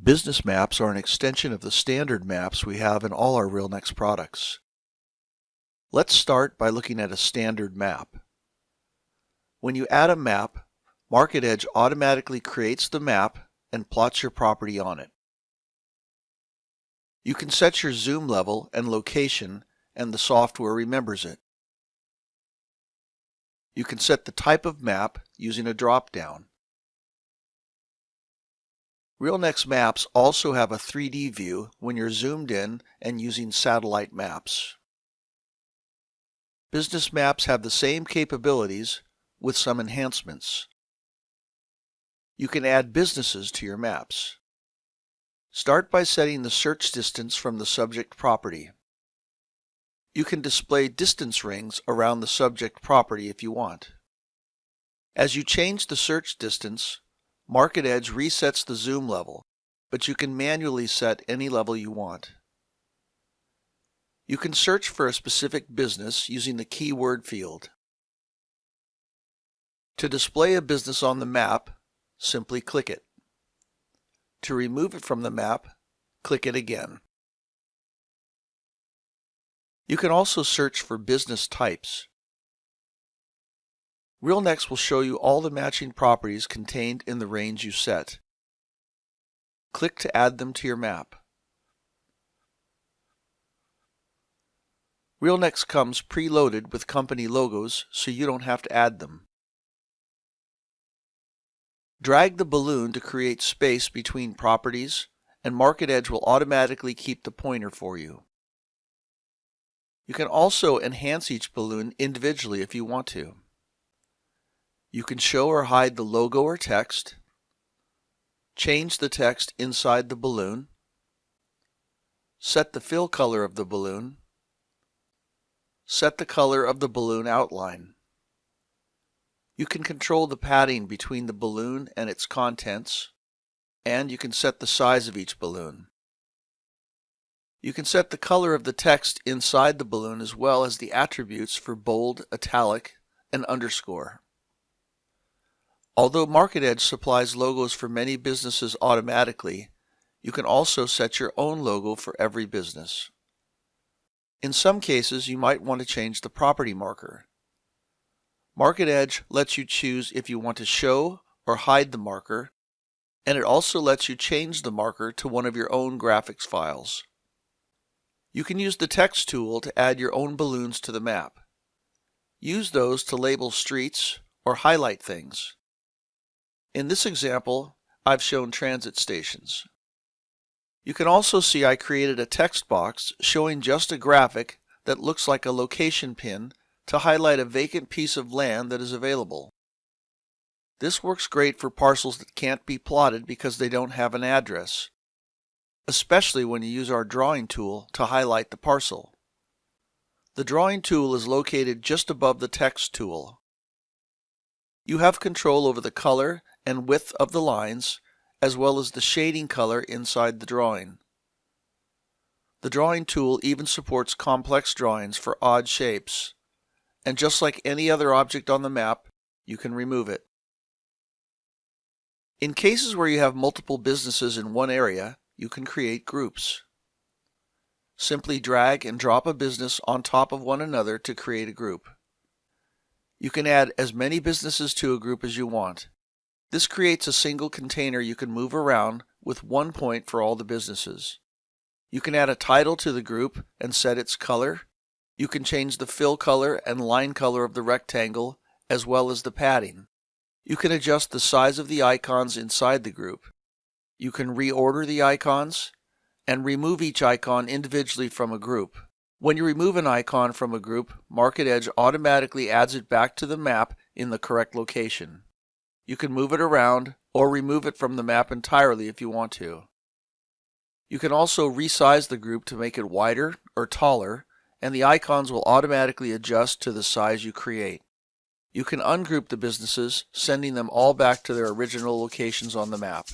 Business maps are an extension of the standard maps we have in all our RealNex products. Let's start by looking at a standard map. When you add a map, MarketEdge automatically creates the map and plots your property on it. You can set your zoom level and location, and the software remembers it. You can set the type of map using a drop-down. RealNex Maps also have a 3D view when you're zoomed in and using satellite maps. Business maps have the same capabilities with some enhancements. You can add businesses to your maps. Start by setting the search distance from the subject property. You can display distance rings around the subject property if you want. As you change the search distance, MarketEdge resets the zoom level, but you can manually set any level you want. You can search for a specific business using the keyword field. To display a business on the map, simply click it. To remove it from the map, click it again. You can also search for business types. RealNex will show you all the matching properties contained in the range you set. Click to add them to your map. RealNex comes preloaded with company logos, so you don't have to add them. Drag the balloon to create space between properties, and MarketEdge will automatically keep the pointer for you. You can also enhance each balloon individually if you want to. You can show or hide the logo or text, change the text inside the balloon, set the fill color of the balloon, set the color of the balloon outline. You can control the padding between the balloon and its contents, and you can set the size of each balloon. You can set the color of the text inside the balloon as well as the attributes for bold, italic, and underscore. Although MarketEdge supplies logos for many businesses automatically, you can also set your own logo for every business. In some cases, you might want to change the property marker. MarketEdge lets you choose if you want to show or hide the marker, and it also lets you change the marker to one of your own graphics files. You can use the text tool to add your own balloons to the map. Use those to label streets or highlight things. In this example, I've shown transit stations. You can also see I created a text box showing just a graphic that looks like a location pin to highlight a vacant piece of land that is available. This works great for parcels that can't be plotted because they don't have an address, especially when you use our drawing tool to highlight the parcel. The drawing tool is located just above the text tool. You have control over the color and width of the lines, as well as the shading color inside the drawing. The drawing tool even supports complex drawings for odd shapes, and just like any other object on the map, you can remove it. In cases where you have multiple businesses in one area, you can create groups. Simply drag and drop a business on top of one another to create a group. You can add as many businesses to a group as you want. This creates a single container you can move around with one point for all the businesses. You can add a title to the group and set its color. You can change the fill color and line color of the rectangle, as well as the padding. You can adjust the size of the icons inside the group. You can reorder the icons and remove each icon individually from a group. When you remove an icon from a group, MarketEdge automatically adds it back to the map in the correct location. You can move it around or remove it from the map entirely if you want to. You can also resize the group to make it wider or taller, and the icons will automatically adjust to the size you create. You can ungroup the businesses, sending them all back to their original locations on the map.